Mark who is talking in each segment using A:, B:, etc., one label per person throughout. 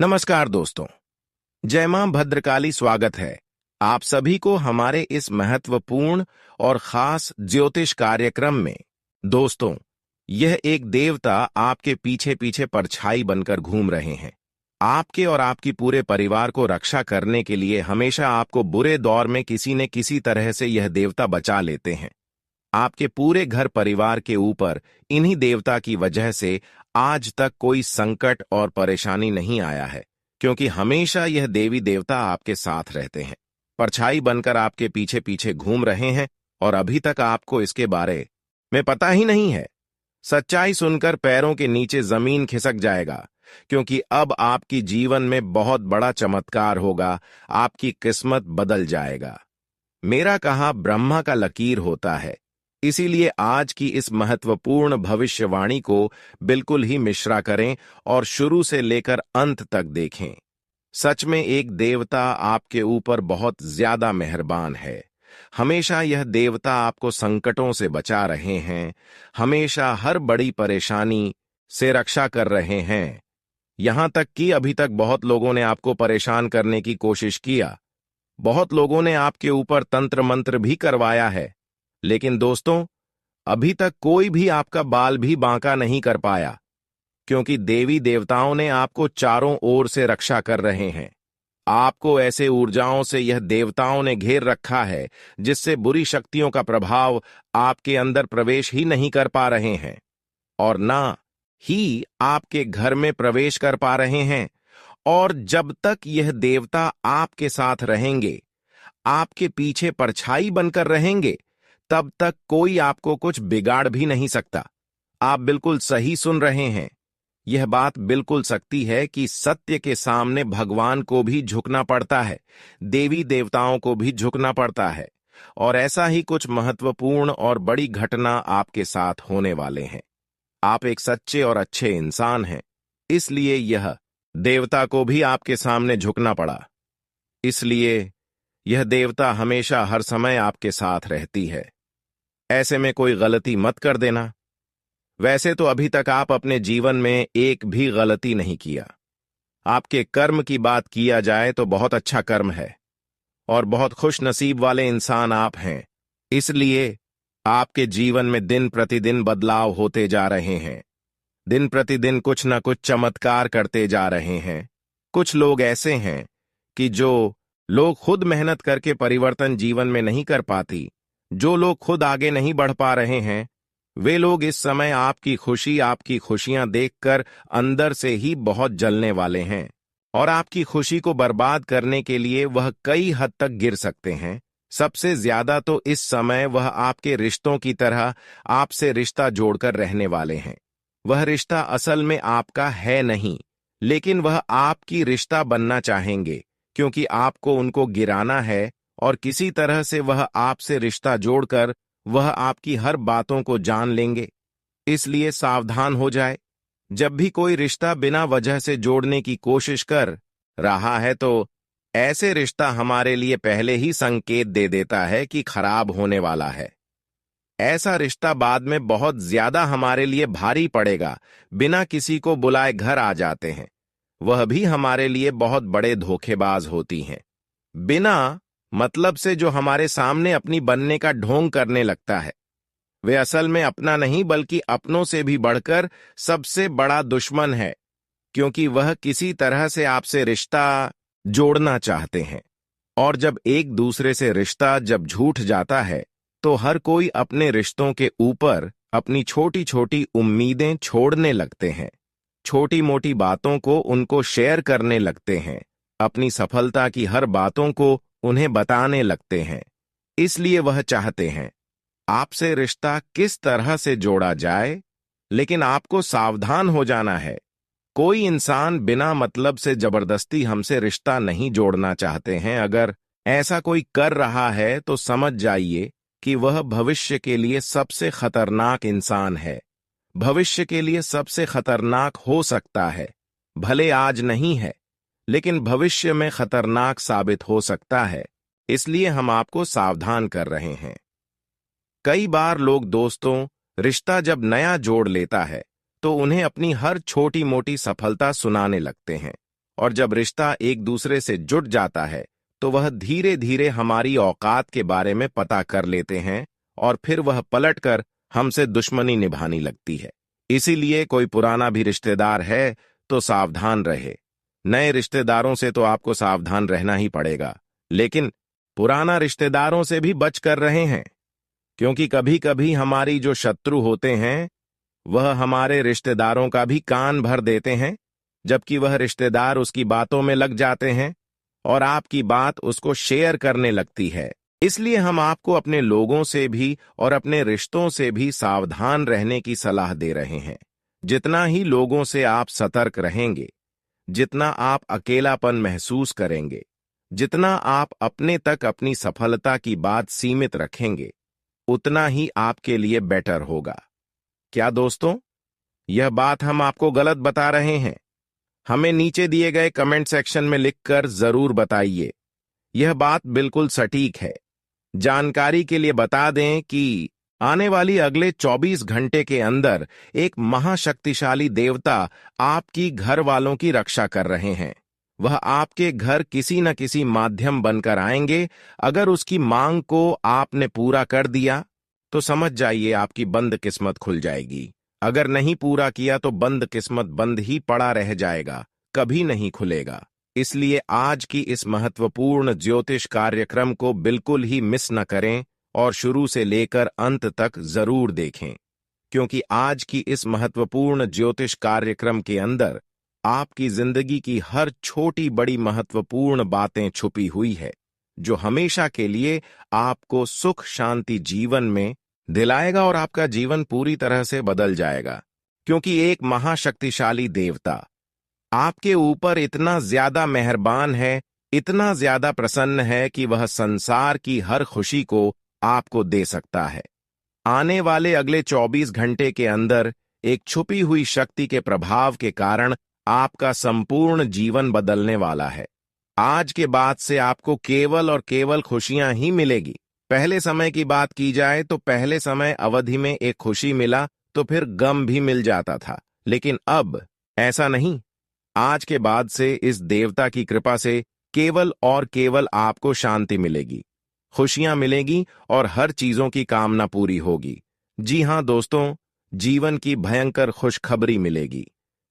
A: नमस्कार दोस्तों। जय मां भद्रकाली। स्वागत है आप सभी को हमारे इस महत्वपूर्ण और खास ज्योतिष कार्यक्रम में। दोस्तों, यह एक देवता आपके पीछे पीछे परछाई बनकर घूम रहे हैं। आपके और आपकी पूरे परिवार को रक्षा करने के लिए हमेशा आपको बुरे दौर में किसी न किसी तरह से यह देवता बचा लेते हैं। आपके पूरे घर परिवार के ऊपर इन्हीं देवता की वजह से आज तक कोई संकट और परेशानी नहीं आया है, क्योंकि हमेशा यह देवी देवता आपके साथ रहते हैं, परछाई बनकर आपके पीछे पीछे घूम रहे हैं। और अभी तक आपको इसके बारे में पता ही नहीं है। सच्चाई सुनकर पैरों के नीचे जमीन खिसक जाएगा, क्योंकि अब आपकी जीवन में बहुत बड़ा चमत्कार होगा। आपकी किस्मत बदल जाएगा। मेरा कहा ब्रह्मा का लकीर होता है, इसीलिए आज की इस महत्वपूर्ण भविष्यवाणी को बिल्कुल ही मिश्रा करें और शुरू से लेकर अंत तक देखें। सच में एक देवता आपके ऊपर बहुत ज्यादा मेहरबान है। हमेशा यह देवता आपको संकटों से बचा रहे हैं, हमेशा हर बड़ी परेशानी से रक्षा कर रहे हैं। यहां तक कि अभी तक बहुत लोगों ने आपको परेशान करने की कोशिश किया, बहुत लोगों ने आपके ऊपर तंत्र मंत्र भी करवाया है, लेकिन दोस्तों, अभी तक कोई भी आपका बाल भी बांका नहीं कर पाया, क्योंकि देवी देवताओं ने आपको चारों ओर से रक्षा कर रहे हैं। आपको ऐसे ऊर्जाओं से यह देवताओं ने घेर रखा है, जिससे बुरी शक्तियों का प्रभाव आपके अंदर प्रवेश ही नहीं कर पा रहे हैं, और ना ही आपके घर में प्रवेश कर पा रहे हैं। और जब तक यह देवता आपके साथ रहेंगे, आपके पीछे परछाई बनकर रहेंगे, तब तक कोई आपको कुछ बिगाड़ भी नहीं सकता। आप बिल्कुल सही सुन रहे हैं। यह बात बिल्कुल सत्य है कि सत्य के सामने भगवान को भी झुकना पड़ता है, देवी देवताओं को भी झुकना पड़ता है। और ऐसा ही कुछ महत्वपूर्ण और बड़ी घटना आपके साथ होने वाले हैं। आप एक सच्चे और अच्छे इंसान हैं, इसलिए यह देवता को भी आपके सामने झुकना पड़ा। इसलिए यह देवता हमेशा हर समय आपके साथ रहती है। ऐसे में कोई गलती मत कर देना। वैसे तो अभी तक आप अपने जीवन में एक भी गलती नहीं किया। आपके कर्म की बात किया जाए तो बहुत अच्छा कर्म है और बहुत खुश नसीब वाले इंसान आप हैं। इसलिए आपके जीवन में दिन प्रतिदिन बदलाव होते जा रहे हैं। दिन प्रतिदिन कुछ न कुछ चमत्कार करते जा रहे हैं। कुछ लोग ऐसे हैं कि जो लोग खुद मेहनत करके परिवर्तन जीवन में नहीं कर पाती, जो लोग खुद आगे नहीं बढ़ पा रहे हैं, वे लोग इस समय आपकी खुशियां देखकर अंदर से ही बहुत जलने वाले हैं। और आपकी खुशी को बर्बाद करने के लिए वह कई हद तक गिर सकते हैं। सबसे ज्यादा तो इस समय वह आपके रिश्तों की तरह आपसे रिश्ता जोड़कर रहने वाले हैं। वह रिश्ता असल में आपका है नहीं, लेकिन वह आपकी रिश्ता बनना चाहेंगे, क्योंकि आपको उनको गिराना है और किसी तरह से वह आपसे रिश्ता जोड़कर वह आपकी हर बातों को जान लेंगे। इसलिए सावधान हो जाए। जब भी कोई रिश्ता बिना वजह से जोड़ने की कोशिश कर रहा है, तो ऐसे रिश्ता हमारे लिए पहले ही संकेत दे देता है कि खराब होने वाला है। ऐसा रिश्ता बाद में बहुत ज्यादा हमारे लिए भारी पड़ेगा। बिना किसी को बुलाए घर आ जाते हैं, वह भी हमारे लिए बहुत बड़े धोखेबाज होती हैं। बिना मतलब से जो हमारे सामने अपनी बनने का ढोंग करने लगता है, वे असल में अपना नहीं बल्कि अपनों से भी बढ़कर सबसे बड़ा दुश्मन है, क्योंकि वह किसी तरह से आपसे रिश्ता जोड़ना चाहते हैं। और जब एक दूसरे से रिश्ता जब झूठ जाता है, तो हर कोई अपने रिश्तों के ऊपर अपनी छोटी छोटी उम्मीदें छोड़ने लगते हैं, छोटी मोटी बातों को उनको शेयर करने लगते हैं, अपनी सफलता की हर बातों को उन्हें बताने लगते हैं। इसलिए वह चाहते हैं आपसे रिश्ता किस तरह से जोड़ा जाए, लेकिन आपको सावधान हो जाना है। कोई इंसान बिना मतलब से जबरदस्ती हमसे रिश्ता नहीं जोड़ना चाहते हैं। अगर ऐसा कोई कर रहा है तो समझ जाइए कि वह भविष्य के लिए सबसे खतरनाक इंसान है। भविष्य के लिए सबसे खतरनाक हो सकता है। भले आज नहीं है, लेकिन भविष्य में खतरनाक साबित हो सकता है। इसलिए हम आपको सावधान कर रहे हैं। कई बार लोग दोस्तों, रिश्ता जब नया जोड़ लेता है तो उन्हें अपनी हर छोटी मोटी सफलता सुनाने लगते हैं और जब रिश्ता एक दूसरे से जुट जाता है तो वह धीरे धीरे हमारी औकात के बारे में पता कर लेते हैं और फिर वह पलटकर हमसे दुश्मनी निभाने लगती है। इसीलिए कोई पुराना भी रिश्तेदार है तो सावधान रहे। नए रिश्तेदारों से तो आपको सावधान रहना ही पड़ेगा, लेकिन पुराना रिश्तेदारों से भी बच कर रहे हैं, क्योंकि कभी कभी हमारी जो शत्रु होते हैं वह हमारे रिश्तेदारों का भी कान भर देते हैं, जबकि वह रिश्तेदार उसकी बातों में लग जाते हैं और आपकी बात उसको शेयर करने लगती है। इसलिए हम आपको अपने लोगों से भी और अपने रिश्तों से भी सावधान रहने की सलाह दे रहे हैं। जितना ही लोगों से आप सतर्क रहेंगे, जितना आप अकेलापन महसूस करेंगे, जितना आप अपने तक अपनी सफलता की बात सीमित रखेंगे, उतना ही आपके लिए बेटर होगा। क्या दोस्तों, यह बात हम आपको गलत बता रहे हैं? हमें नीचे दिए गए कमेंट सेक्शन में लिखकर जरूर बताइए। यह बात बिल्कुल सटीक है। जानकारी के लिए बता दें कि आने वाली अगले 24 घंटे के अंदर एक महाशक्तिशाली देवता आपकी घर वालों की रक्षा कर रहे हैं। वह आपके घर किसी न किसी माध्यम बनकर आएंगे। अगर उसकी मांग को आपने पूरा कर दिया तो समझ जाइए आपकी बंद किस्मत खुल जाएगी। अगर नहीं पूरा किया तो बंद किस्मत बंद ही पड़ा रह जाएगा, कभी नहीं खुलेगा। इसलिए आज की इस महत्वपूर्ण ज्योतिष कार्यक्रम को बिल्कुल ही मिस न करें और शुरू से लेकर अंत तक जरूर देखें, क्योंकि आज की इस महत्वपूर्ण ज्योतिष कार्यक्रम के अंदर आपकी जिंदगी की हर छोटी बड़ी महत्वपूर्ण बातें छुपी हुई है, जो हमेशा के लिए आपको सुख शांति जीवन में दिलाएगा और आपका जीवन पूरी तरह से बदल जाएगा। क्योंकि एक महाशक्तिशाली देवता आपके ऊपर इतना ज्यादा मेहरबान है, इतना ज्यादा प्रसन्न है कि वह संसार की हर खुशी को आपको दे सकता है। आने वाले अगले 24 घंटे के अंदर एक छुपी हुई शक्ति के प्रभाव के कारण आपका संपूर्ण जीवन बदलने वाला है। आज के बाद से आपको केवल और केवल खुशियां ही मिलेगी। पहले समय की बात की जाए तो पहले समय अवधि में एक खुशी मिला तो फिर गम भी मिल जाता था, लेकिन अब ऐसा नहीं। आज के बाद से इस देवता की कृपा से केवल और केवल आपको शांति मिलेगी, खुशियां मिलेगी और हर चीजों की कामना पूरी होगी। जी हां दोस्तों, जीवन की भयंकर खुशखबरी मिलेगी,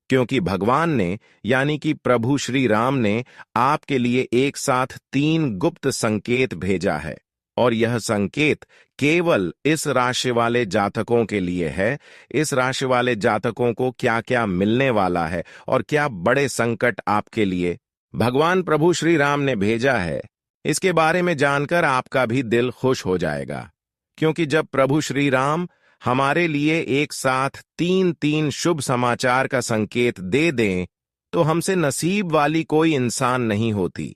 A: क्योंकि भगवान ने यानी कि प्रभु श्री राम ने आपके लिए एक साथ 3 गुप्त संकेत भेजा है। और यह संकेत केवल इस राशि वाले जातकों के लिए है। इस राशि वाले जातकों को क्या क्या मिलने वाला है और क्या बड़े संकट आपके लिए भगवान प्रभु श्री राम ने भेजा है, इसके बारे में जानकर आपका भी दिल खुश हो जाएगा। क्योंकि जब प्रभु श्री राम हमारे लिए एक साथ 3 शुभ समाचार का संकेत दे दें तो हमसे नसीब वाली कोई इंसान नहीं होती।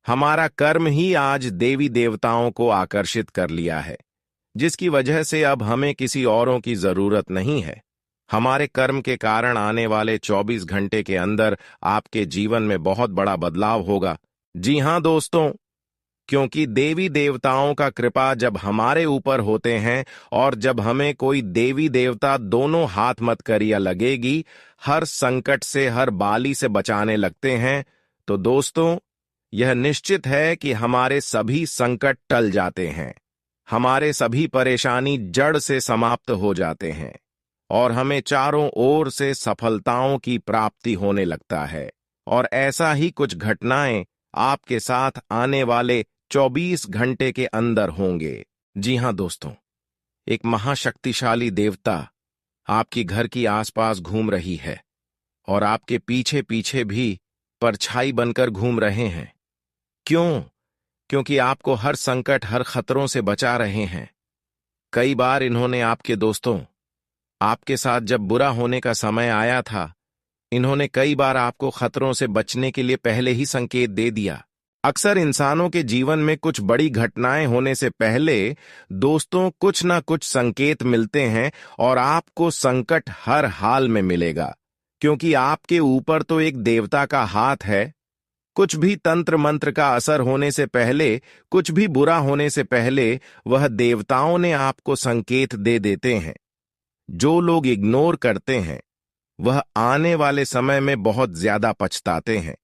A: हमारा कर्म ही आज देवी देवताओं को आकर्षित कर लिया है, जिसकी वजह से अब हमें किसी औरों की जरूरत नहीं है। हमारे कर्म के कारण आने वाले 24 घंटे के अंदर आपके जीवन में बहुत बड़ा बदलाव होगा। जी हां दोस्तों, क्योंकि देवी देवताओं का कृपा जब हमारे ऊपर होते हैं और जब हमें कोई देवी देवता दोनों हाथ मत करिया लगेगी, हर संकट से हर बाली से बचाने लगते हैं, तो दोस्तों यह निश्चित है कि हमारे सभी संकट टल जाते हैं, हमारे सभी परेशानी जड़ से समाप्त हो जाते हैं और हमें चारों ओर से सफलताओं की प्राप्ति होने लगता है। और ऐसा ही कुछ घटनाएं आपके साथ आने वाले 24 घंटे के अंदर होंगे। जी हां दोस्तों, एक महाशक्तिशाली देवता आपकी घर की आसपास घूम रही है और आपके पीछे पीछे भी परछाई बनकर घूम रहे हैं। क्यों? क्योंकि आपको हर संकट हर खतरों से बचा रहे हैं। कई बार इन्होंने आपके दोस्तों, आपके साथ जब बुरा होने का समय आया था, इन्होंने कई बार आपको खतरों से बचने के लिए पहले ही संकेत दे दिया। अक्सर इंसानों के जीवन में कुछ बड़ी घटनाएं होने से पहले दोस्तों कुछ ना कुछ संकेत मिलते हैं और आपको संकट हर हाल में मिलेगा, क्योंकि आपके ऊपर तो एक देवता का हाथ है। कुछ भी तंत्र मंत्र का असर होने से पहले, कुछ भी बुरा होने से पहले वह देवताओं ने आपको संकेत दे देते हैं। जो लोग इग्नोर करते हैं वह आने वाले समय में बहुत ज्यादा पछताते हैं।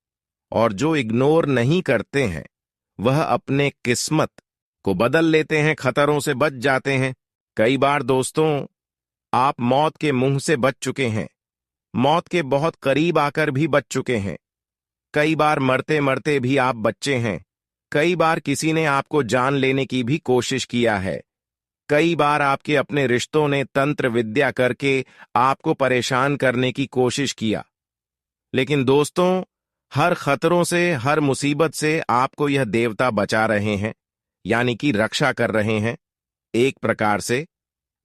A: और जो इग्नोर नहीं करते हैं वह अपने किस्मत को बदल लेते हैं, खतरों से बच जाते हैं। कई बार दोस्तों, आप मौत के मुंह से बच चुके हैं, मौत के बहुत करीब आकर भी बच चुके हैं। कई बार मरते मरते भी आप बच्चे हैं। कई बार किसी ने आपको जान लेने की भी कोशिश किया है। कई बार आपके अपने रिश्तों ने तंत्र विद्या करके आपको परेशान करने की कोशिश किया। लेकिन दोस्तों, हर खतरों से, हर मुसीबत से आपको यह देवता बचा रहे हैं, यानी कि रक्षा कर रहे हैं। एक प्रकार से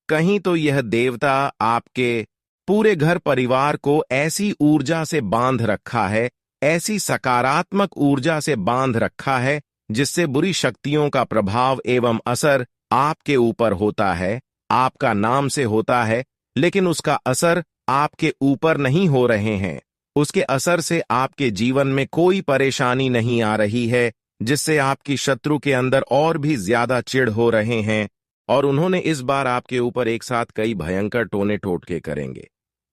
A: कहीं तो यह देवता आपके पूरे घर परिवार को ऐसी ऊर्जा से बांध रखा है, ऐसी सकारात्मक ऊर्जा से बांध रखा है, जिससे बुरी शक्तियों का प्रभाव एवं असर आपके ऊपर होता है, आपका नाम से होता है, लेकिन उसका असर आपके ऊपर नहीं हो रहे हैं। उसके असर से आपके जीवन में कोई परेशानी नहीं आ रही है, जिससे आपकी शत्रु के अंदर और भी ज्यादा चिढ़ हो रहे हैं, और उन्होंने इस बार आपके ऊपर एक साथ कई भयंकर टोने टोटके करेंगे।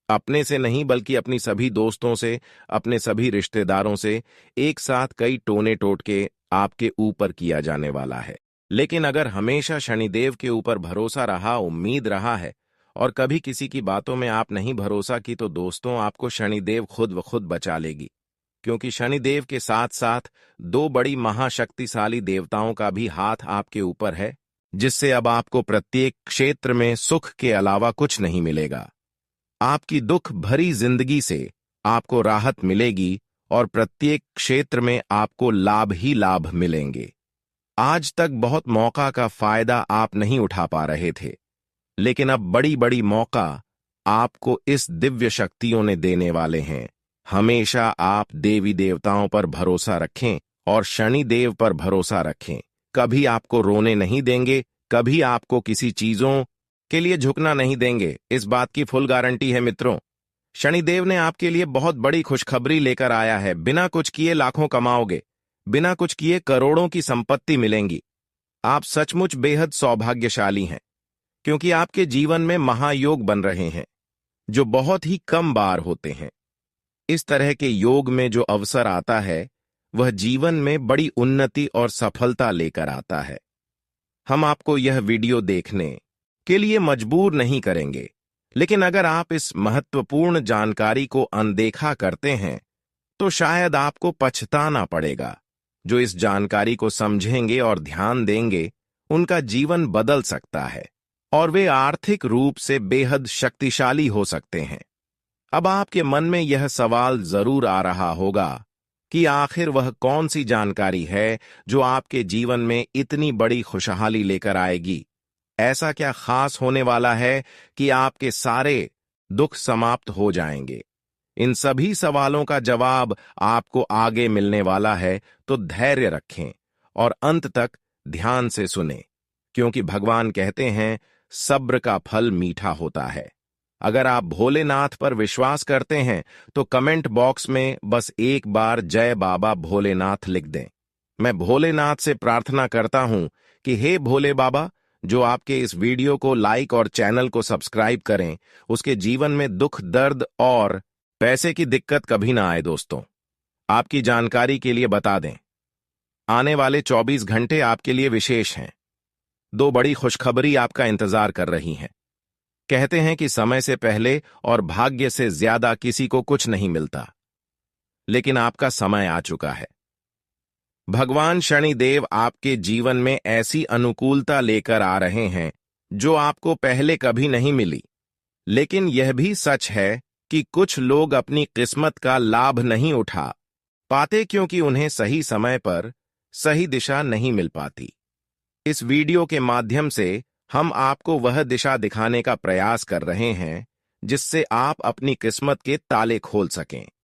A: अपने से नहीं, बल्कि अपनी सभी दोस्तों से, अपने सभी रिश्तेदारों से एक साथ कई टोने टोटके आपके ऊपर किया जाने वाला है। लेकिन अगर हमेशा शनिदेव के ऊपर भरोसा रहा, उम्मीद रहा है, और कभी किसी की बातों में आप नहीं भरोसा की, तो दोस्तों आपको शनिदेव खुद व खुद बचा लेगी। क्योंकि शनिदेव के साथ साथ दो बड़ी महाशक्तिशाली देवताओं का भी हाथ आपके ऊपर है, जिससे अब आपको प्रत्येक क्षेत्र में सुख के अलावा कुछ नहीं मिलेगा। आपकी दुख भरी जिंदगी से आपको राहत मिलेगी और प्रत्येक क्षेत्र में आपको लाभ ही लाभ मिलेंगे। आज तक बहुत मौका का फायदा आप नहीं उठा पा रहे थे, लेकिन अब बड़ी बड़ी मौका आपको इस दिव्य शक्तियों ने देने वाले हैं। हमेशा आप देवी देवताओं पर भरोसा रखें और शनि देव पर भरोसा रखें। कभी आपको रोने नहीं देंगे, कभी आपको किसी चीजों के लिए झुकना नहीं देंगे, इस बात की फुल गारंटी है मित्रों। शनिदेव ने आपके लिए बहुत बड़ी खुशखबरी लेकर आया है। बिना कुछ किए लाखों कमाओगे, बिना कुछ किए करोड़ों की संपत्ति मिलेंगी। आप सचमुच बेहद सौभाग्यशाली हैं, क्योंकि आपके जीवन में महायोग बन रहे हैं, जो बहुत ही कम बार होते हैं। इस तरह के योग में जो अवसर आता है, वह जीवन में बड़ी उन्नति और सफलता लेकर आता है। हम आपको यह वीडियो देखने के लिए मजबूर नहीं करेंगे, लेकिन अगर आप इस महत्वपूर्ण जानकारी को अनदेखा करते हैं, तो शायद आपको पछताना पड़ेगा। जो इस जानकारी को समझेंगे और ध्यान देंगे, उनका जीवन बदल सकता है और वे आर्थिक रूप से बेहद शक्तिशाली हो सकते हैं। अब आपके मन में यह सवाल जरूर आ रहा होगा कि आखिर वह कौन सी जानकारी है जो आपके जीवन में इतनी बड़ी खुशहाली लेकर आएगी। ऐसा क्या खास होने वाला है कि आपके सारे दुख समाप्त हो जाएंगे। इन सभी सवालों का जवाब आपको आगे मिलने वाला है, तो धैर्य रखें और अंत तक ध्यान से सुनें, क्योंकि भगवान कहते हैं सब्र का फल मीठा होता है। अगर आप भोलेनाथ पर विश्वास करते हैं, तो कमेंट बॉक्स में बस एक बार जय बाबा भोलेनाथ लिख दें। मैं भोलेनाथ से प्रार्थना करता हूं कि हे भोले बाबा, जो आपके इस वीडियो को लाइक और चैनल को सब्सक्राइब करें, उसके जीवन में दुख, दर्द और पैसे की दिक्कत कभी ना आए। दोस्तों, आपकी जानकारी के लिए बता दें, आने वाले 24 घंटे आपके लिए विशेष हैं। दो बड़ी खुशखबरी आपका इंतजार कर रही हैं। कहते हैं कि समय से पहले और भाग्य से ज्यादा किसी को कुछ नहीं मिलता, लेकिन आपका समय आ चुका है। भगवान शनिदेव आपके जीवन में ऐसी अनुकूलता लेकर आ रहे हैं जो आपको पहले कभी नहीं मिली। लेकिन यह भी सच है कि कुछ लोग अपनी किस्मत का लाभ नहीं उठा पाते, क्योंकि उन्हें सही समय पर सही दिशा नहीं मिल पाती। इस वीडियो के माध्यम से हम आपको वह दिशा दिखाने का प्रयास कर रहे हैं, जिससे आप अपनी किस्मत के ताले खोल सकें।